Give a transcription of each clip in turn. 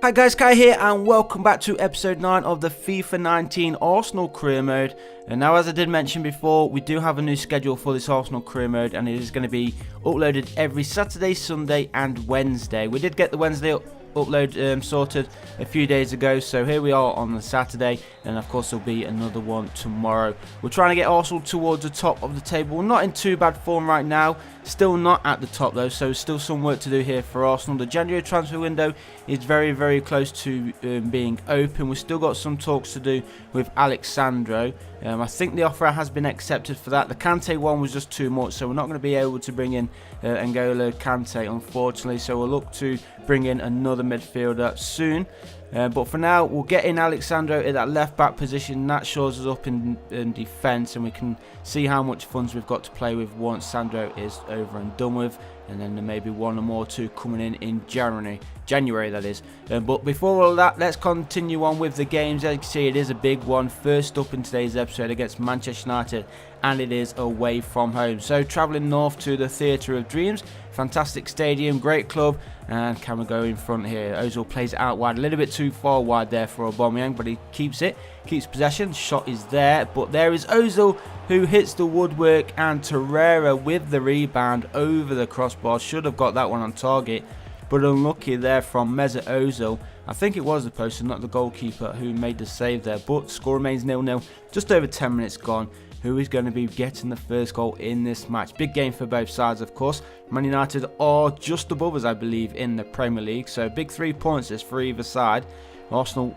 Hi guys, Kai here and welcome back to episode 9 of the FIFA 19 Arsenal career mode. And now, as I did mention before, we do have a new schedule for this Arsenal career mode, and it is going to be uploaded every Saturday, Sunday and Wednesday. We did get the Wednesday upload sorted a few days ago, so here we are on the Saturday, and of course there'll be another one tomorrow. We're trying to get Arsenal towards the top of the table. Not in too bad form right now, still not at the top though, so still some work to do here for Arsenal. The January transfer window is very close to being open. We've still got some talks to do with Alexandro. I think the offer has been accepted for that. The Kante one was just too much, so we're not going to be able to bring in N'Golo Kante, unfortunately, so we'll look to bring in another midfielder soon. But for now, we'll get in Alexandro at that left back position. That shores us up in defence, and we can see how much funds we've got to play with once Sandro is over and done with. And then there may be one or more two coming in January that is. But before all that, let's continue on with the games. As you can see, it is a big one. First up in today's episode against Manchester United, and it is away from home. So travelling north to the Theatre of Dreams. Fantastic stadium, great club, and can we go in front here? Ozil plays it out wide, a little bit too far wide there for Aubameyang, but he keeps it, keeps possession. Shot is there, but there is Ozil who hits the woodwork, and Torreira with the rebound over the crossbar. Should have got that one on target, but unlucky there from Mesut Ozil. I think it was the post and not the goalkeeper who made the save there, but score remains 0-0. Just over 10 minutes gone. Who is going to be getting the first goal in this match? Big game for both sides, of course. Man United are just above us, I believe, in the Premier League, so big 3 points is for either side. Arsenal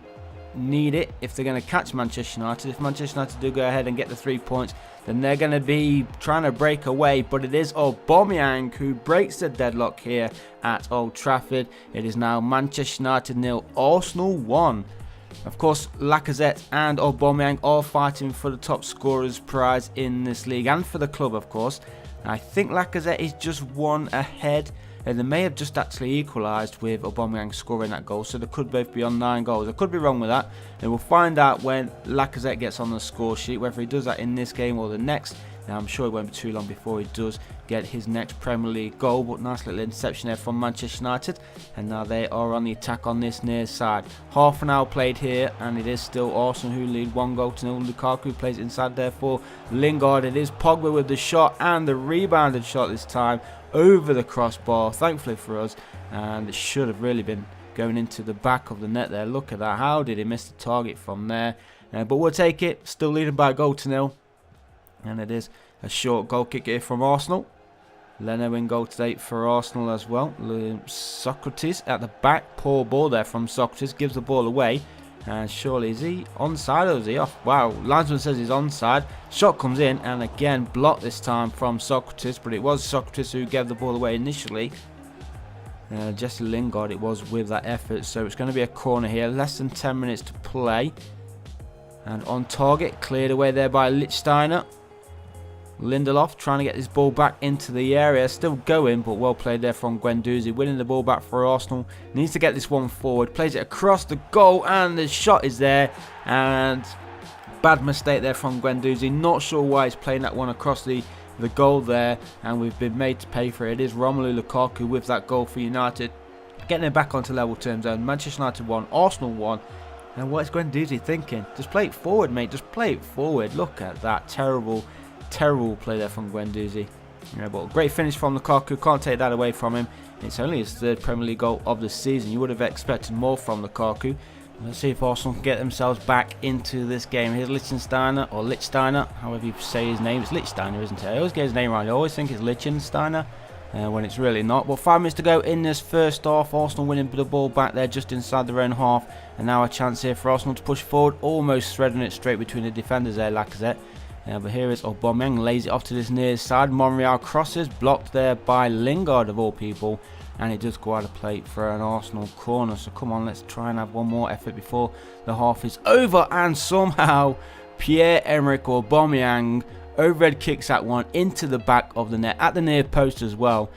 need it if they're going to catch Manchester United. If Manchester United do go ahead and get the 3 points, then they're going to be trying to break away, but it is Aubameyang who breaks the deadlock here at Old Trafford. It is now Manchester United 0, Arsenal 1. Of course, Lacazette and Aubameyang are fighting for the top scorers prize in this league, and for the club, of course. I think Lacazette is just one ahead, and they may have just actually equalised with Aubameyang scoring that goal, so they could both be on 9 goals. I could be wrong with that, and we'll find out when Lacazette gets on the score sheet, whether he does that in this game or the next. Now, I'm sure it won't be too long before he does get his next Premier League goal, but nice little interception there from Manchester United, and now they are on the attack on this near side. Half an hour played here, and it is still Arsenal who lead 1-0. Lukaku plays inside there for Lingard. It is Pogba with the shot, and the rebounded shot this time over the crossbar, thankfully for us, and it should have really been going into the back of the net there. Look at that, how did he miss the target from there? But we'll take it, still leading by a goal to 0. And it is a short goal kick here from Arsenal. Leno in goal today for Arsenal as well. Socrates at the back. Poor ball there from Socrates. Gives the ball away. And surely, is he onside or is he off? Wow, linesman says he's onside. Shot comes in, and again blocked this time from Socrates. But it was Socrates who gave the ball away initially. Jesse Lingard it was with that effort. So it's going to be a corner here. Less than 10 minutes to play. And on target. Cleared away there by Lichtsteiner. Lindelof trying to get this ball back into the area, still going, but well played there from Guendouzi, winning the ball back for Arsenal. Needs to get this one forward, plays it across the goal, and the shot is there, and bad mistake there from Guendouzi. Not sure why he's playing that one across the goal there, and we've been made to pay for it. It is Romelu Lukaku with that goal for United, getting it back onto level terms. And Manchester United 1, Arsenal 1. And what is Guendouzi thinking? Just play it forward, mate, just play it forward. Look at that terrible play there from Guendouzi. But great finish from Lukaku, can't take that away from him. It's only his 3rd Premier League goal of the season. You would have expected more from Lukaku. Let's see if Arsenal can get themselves back into this game. Here's Lichtsteiner, or Lichtsteiner, however you say his name. It's Lichtsteiner, isn't it? I always get his name right. I always think it's Lichtsteiner when it's really not. But 5 minutes to go in this first half. Arsenal winning the ball back there just inside their own half. And now a chance here for Arsenal to push forward, almost threading it straight between the defenders there, Lacazette. But here is Aubameyang, lays it off to this near side. Monreal crosses, blocked there by Lingard of all people. And it does go out of play for an Arsenal corner. So come on, let's try and have one more effort before the half is over. And somehow Pierre-Emerick Aubameyang overhead kicks that one into the back of the net, at the near post as well.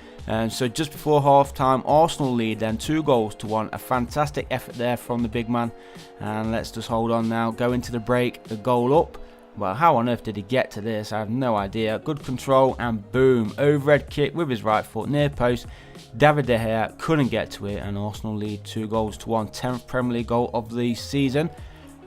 So just before half time, Arsenal lead then 2-1. A fantastic effort there from the big man. And let's just hold on now, go into the break, the goal up. Well, how on earth did he get to this? I have no idea. Good control and boom, overhead kick with his right foot near post. David De Gea couldn't get to it, and Arsenal lead 2-1, 10th Premier League goal of the season.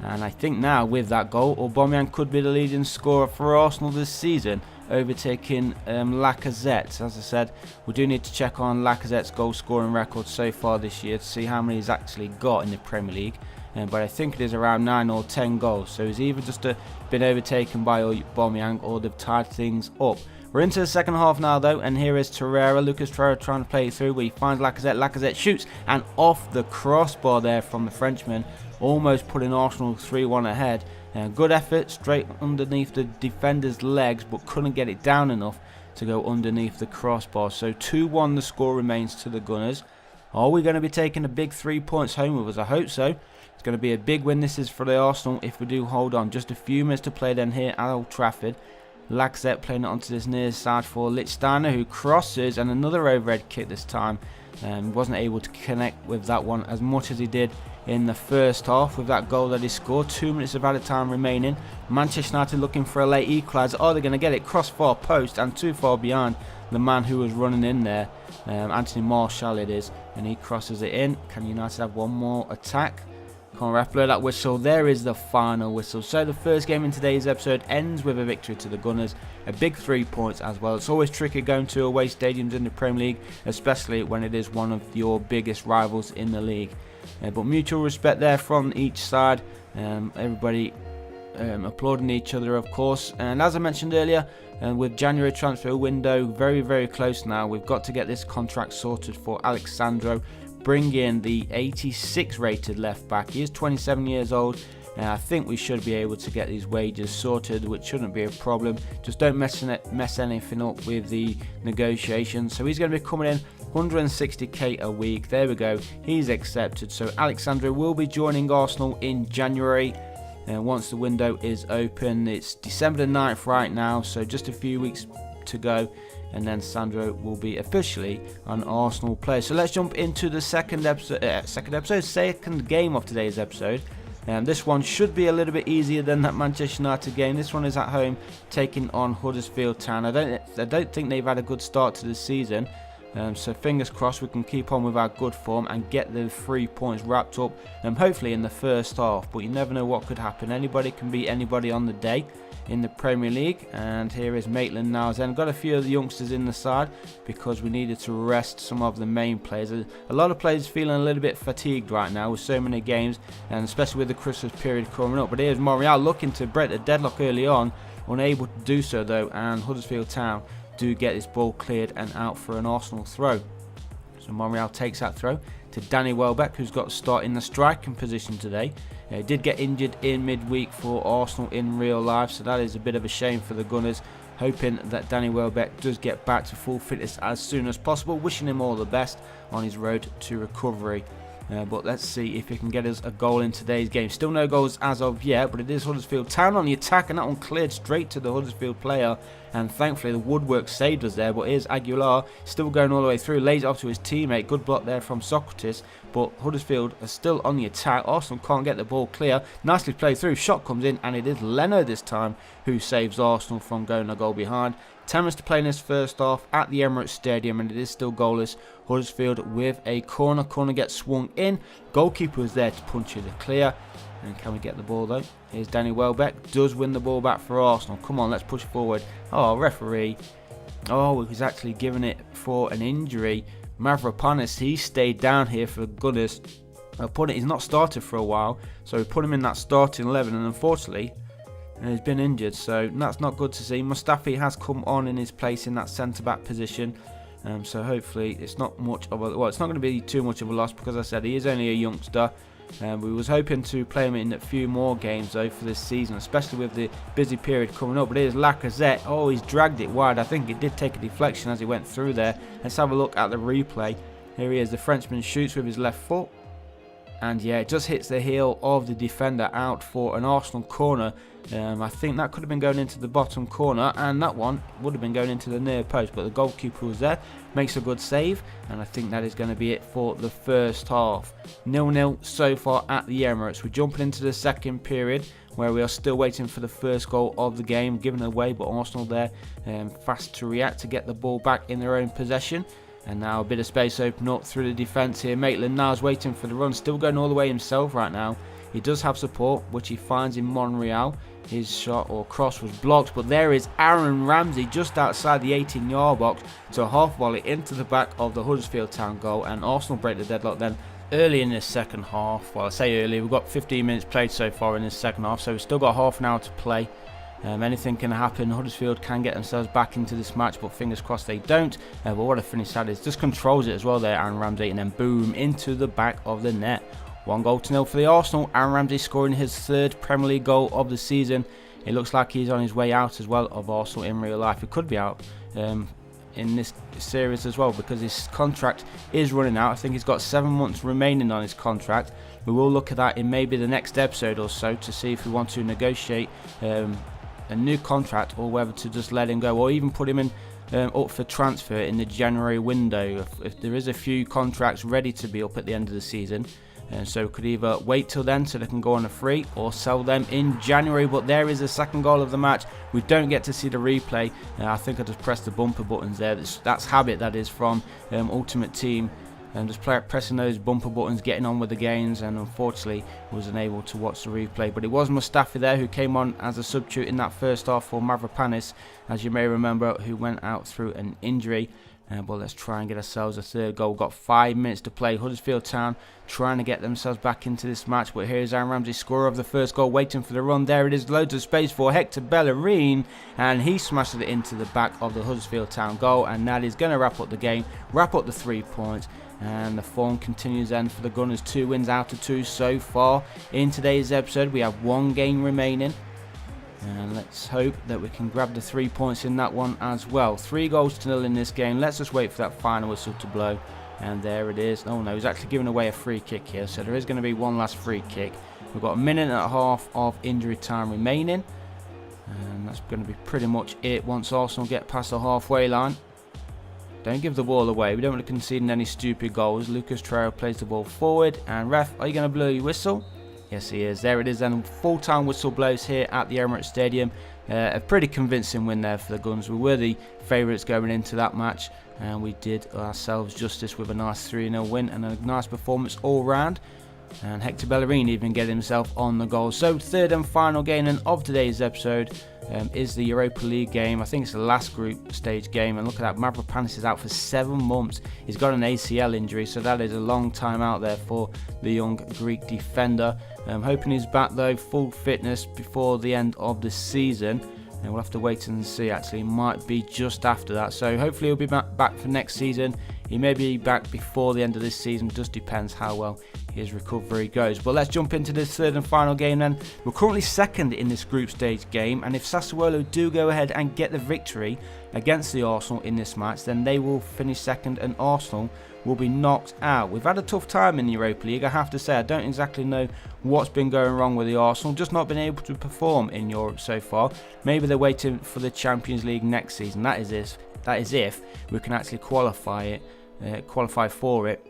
And I think now with that goal, Aubameyang could be the leading scorer for Arsenal this season, overtaking Lacazette. As I said, we do need to check on Lacazette's goal scoring record so far this year to see how many he's actually got in the Premier League. But I think it is around 9 or 10 goals. So he's either just been overtaken by Aubameyang or they've tied things up. We're into the second half now though, and here is Lucas Torreira trying to play it through, where he finds Lacazette. Lacazette shoots, and off the crossbar there from the Frenchman, almost putting Arsenal 3-1 ahead. Good effort straight underneath the defender's legs, but couldn't get it down enough to go underneath the crossbar. So 2-1 the score remains to the Gunners. Are we going to be taking the big 3 points home with us? I hope so. It's going to be a big win this is for the Arsenal if we do hold on. Just a few minutes to play then here at Old Trafford. Lacazette playing it onto this near side for Lichtsteiner, who crosses, and another overhead kick this time. Wasn't able to connect with that one as much as he did in the first half with that goal that he scored. 2 minutes of added time remaining. Manchester United looking for a late equaliser. Are they going to get it? Crossbar post and too far behind the man who was running in there. Anthony Martial it is, and he crosses it in. Can United have one more attack? Come on, ref, blow that whistle. There is the final whistle. So the first game in today's episode ends with a victory to the Gunners. A big 3 points as well. It's always tricky going to away stadiums in the Premier League, especially when it is one of your biggest rivals in the league. But mutual respect there from each side. Everybody applauding each other, of course. And as I mentioned earlier, with January transfer window very, very close now, we've got to get this contract sorted for Alexandro. Bring in the 86 rated left back. He is 27 years old, and I think we should be able to get these wages sorted, which shouldn't be a problem. Just don't mess anything up with the negotiations. So he's going to be coming in 160k a week. There we go, he's accepted. So Alexandro will be joining Arsenal in January. Once the window is open. It's December the 9th right now, so just a few weeks to go, and then Sandro will be officially an Arsenal player. So let's jump into the second game of today's episode. This one should be a little bit easier than that Manchester United game. This one is at home, taking on Huddersfield Town. I don't think they've had a good start to the season. So fingers crossed we can keep on with our good form and get the 3 points wrapped up, hopefully in the first half. But you never know what could happen. Anybody can beat anybody on the day in the Premier League. And here is Maitland-Niles. And got a few of the youngsters in the side because we needed to rest some of the main players. A lot of players feeling a little bit fatigued right now with so many games, and especially with the Christmas period coming up. But here's Monreal looking to break the deadlock early on, unable to do so though, and Huddersfield Town do get this ball cleared and out for an Arsenal throw. So Monreal takes that throw to Danny Welbeck, who's got to start in the striking position today. He did get injured in midweek for Arsenal in real life, so that is a bit of a shame for the Gunners. Hoping that Danny Welbeck does get back to full fitness as soon as possible. Wishing him all the best on his road to recovery. But let's see if he can get us a goal in today's game. Still no goals as of yet, but it is Huddersfield Town on the attack, and that one cleared straight to the Huddersfield player, and thankfully the woodwork saved us there. But here's Aguilar, still going all the way through, lays it off to his teammate. Good block there from Socrates, but Huddersfield are still on the attack. Arsenal can't get the ball clear. Nicely played through, shot comes in, and it is Leno this time who saves Arsenal from going a goal behind. 10 minutes to play in this first half at the Emirates Stadium, and it is still goalless. Huddersfield with a corner. Corner gets swung in. Goalkeeper is there to punch it clear. And can we get the ball though? Here's Danny Welbeck. Does win the ball back for Arsenal. Come on, let's push forward. Oh, referee. Oh, he was actually giving it for an injury. Mavropanis, he stayed down here for the Gunners. He's not started for a while, so we put him in that starting 11, and unfortunately, he's been injured, so that's not good to see. Mustafi has come on in his place in that centre-back position, so hopefully it's not much of a... Well, it's not going to be too much of a loss because, as I said, he is only a youngster. We was hoping to play him in a few more games, though, for this season, especially with the busy period coming up. But here's Lacazette. Oh, he's dragged it wide. I think it did take a deflection as he went through there. Let's have a look at the replay. Here he is. The Frenchman shoots with his left foot. And yeah, it just hits the heel of the defender out for an Arsenal corner. I think that could have been going into the bottom corner, and that one would have been going into the near post, but the goalkeeper was there, makes a good save, and I think that is going to be it for the first half. 0-0 so far at the Emirates. We're jumping into the second period, where we are still waiting for the first goal of the game, given away, but Arsenal there fast to react to get the ball back in their own possession. And now a bit of space open up through the defence here. Maitland-Niles waiting for the run, still going all the way himself right now. He does have support, which he finds in Monreal. His shot or cross was blocked, but there is Aaron Ramsey just outside the 18-yard box to a half volley into the back of the Huddersfield Town goal, and Arsenal break the deadlock then early in this second half. Well, I say early, we've got 15 minutes played so far in this second half, so we've still got half an hour to play. Anything can happen. Huddersfield can get themselves back into this match, but fingers crossed they don't. But what a finish that is. Just controls it as well there, Aaron Ramsey, and then boom, into the back of the net. 1-0 for the Arsenal. Aaron Ramsey scoring his third Premier League goal of the season. It looks like he's on his way out as well of Arsenal in real life. He could be out in this series as well, because his contract is running out. I think he's got 7 months remaining on his contract. We will look at that in maybe the next episode or so to see if we want to negotiate a new contract, or whether to just let him go, or even put him in up for transfer in the January window if there is a few contracts ready to be up at the end of the season. So we could either wait till then so they can go on a free, or sell them in January. But there is the second goal of the match. We don't get to see the replay. I think I just pressed the bumper buttons there. That's habit, that is, from Ultimate Team. And just pressing those bumper buttons, getting on with the games, and unfortunately wasn't able to watch the replay. But it was Mustafi there who came on as a substitute in that first half for Mavropanis, as you may remember, who went out through an injury. But let's try and get ourselves a third goal. We've got 5 minutes to play. Huddersfield Town trying to get themselves back into this match. But here's Aaron Ramsey, scorer of the first goal, waiting for the run. There it is, loads of space for Hector Bellerin, and he smashes it into the back of the Huddersfield Town goal. And that is going to wrap up the game, wrap up the 3 points. And the form continues then for the Gunners. 2 wins out of 2 so far. In today's episode, we have 1 game remaining. And let's hope that we can grab the 3 points in that one as well. 3-0 in this game. Let's just wait for that final whistle to blow. And there it is. Oh no, he's actually giving away a free kick here. So there is going to be one last free kick. We've got a minute and a half of injury time remaining. And that's going to be pretty much it once Arsenal get past the halfway line. Don't give the ball away. We don't want to concede any stupid goals. Lucas Traore plays the ball forward. And ref, are you going to blow your whistle? Yes, he is. There it is then. Full-time whistle blows here at the Emirates Stadium. A pretty convincing win there for the Guns. We were the favourites going into that match, and we did ourselves justice with a nice 3-0 win and a nice performance all round. And Hector Bellerin even getting himself on the goal. So third and final game of today's episode is the Europa League game. I think it's the last group stage game. And look at that, Mavropanis is out for 7 months. He's got an ACL injury, so that is a long time out there for the young Greek defender. I'm hoping he's back though, full fitness before the end of the season. And we'll have to wait and see. Actually, might be just after that. So hopefully he'll be back for next season. He may be back before the end of this season. Just depends how well his recovery goes. But let's jump into this third and final game then. We're currently second in this group stage game, and if Sassuolo do go ahead and get the victory against the Arsenal in this match, then they will finish second and Arsenal will be knocked out. We've had a tough time in the Europa League, I have to say. I don't exactly know what's been going wrong with the Arsenal, just not been able to perform in Europe so far. Maybe they're waiting for the Champions League next season. That is if we can actually qualify for it.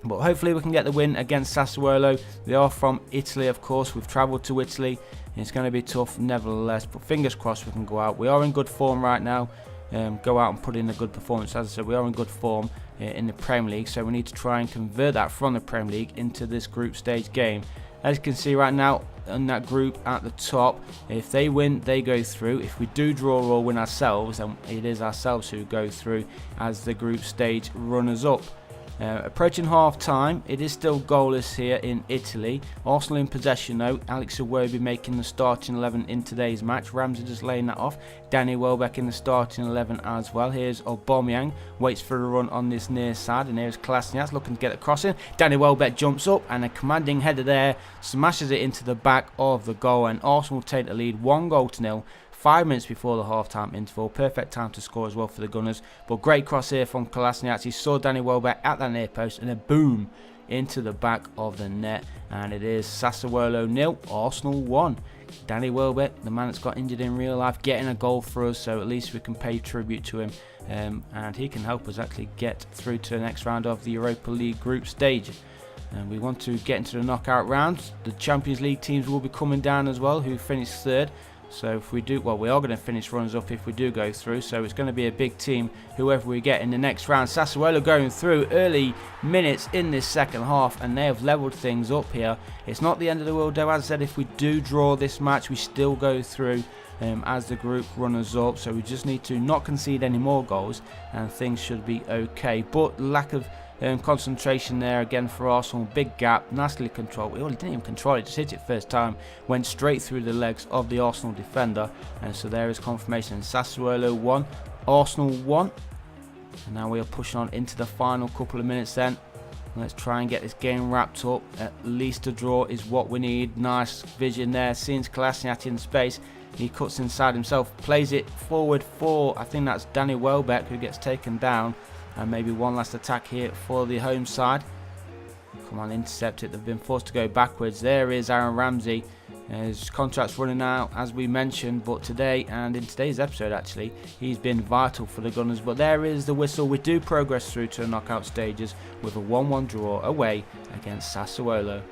But hopefully we can get the win against Sassuolo. They are from Italy, of course. We've travelled to Italy. It's going to be tough nevertheless, but fingers crossed we can go out. We are in good form right now. Go out and put in a good performance. As I said, we are in good form in the Premier League, so we need to try and convert that from the Premier League into this group stage game. As you can see right now in that group at the top, if they win, they go through. If we do draw or win ourselves, then it is ourselves who go through as the group stage runners-up. Approaching half time, it is still goalless here in Italy. Arsenal in possession though. Alex Iwobi making the starting 11 in today's match. Ramsey just laying that off. Danny Welbeck in the starting 11 as well. Here's Aubameyang, waits for a run on this near side, and here's Kolasinac looking to get the crossing. Danny Welbeck jumps up, and a commanding header there smashes it into the back of the goal, and Arsenal take the lead 1-0. 5 minutes before the half-time interval. Perfect time to score as well for the Gunners. But great cross here from Kolasinac. He saw Danny Welbeck at that near post, and then boom, into the back of the net, and it is Sassuolo 0, Arsenal 1. Danny Welbeck, the man that's got injured in real life, getting a goal for us, so at least we can pay tribute to him, and he can help us actually get through to the next round of the Europa League group stage. And we want to get into the knockout rounds. The Champions League teams will be coming down as well, who finished third. So if we do, well, we are going to finish runners up if we do go through. So it's going to be a big team, whoever we get in the next round. Sassuolo going through early minutes in this second half, and they have levelled things up here. It's not the end of the world though. As I said, if we do draw this match, we still go through as the group runners up. So we just need to not concede any more goals, and things should be okay. But lack of concentration there again for Arsenal. Big gap, nicely controlled. Well, he didn't even control it, just hit it first time, went straight through the legs of the Arsenal defender, and so there is confirmation. Sassuolo 1, Arsenal 1, and now we are pushing on into the final couple of minutes then. Let's try and get this game wrapped up. At least a draw is what we need. Nice vision there, seeing Kolasinac in space. He cuts inside himself, plays it forward for, I think that's Danny Welbeck, who gets taken down. And maybe one last attack here for the home side. Come on, intercept it. They've been forced to go backwards. There is Aaron Ramsey. His contract's running out, as we mentioned, but today, and in today's episode actually, he's been vital for the Gunners. But there is the whistle. We do progress through to the knockout stages with a 1-1 draw away against Sassuolo.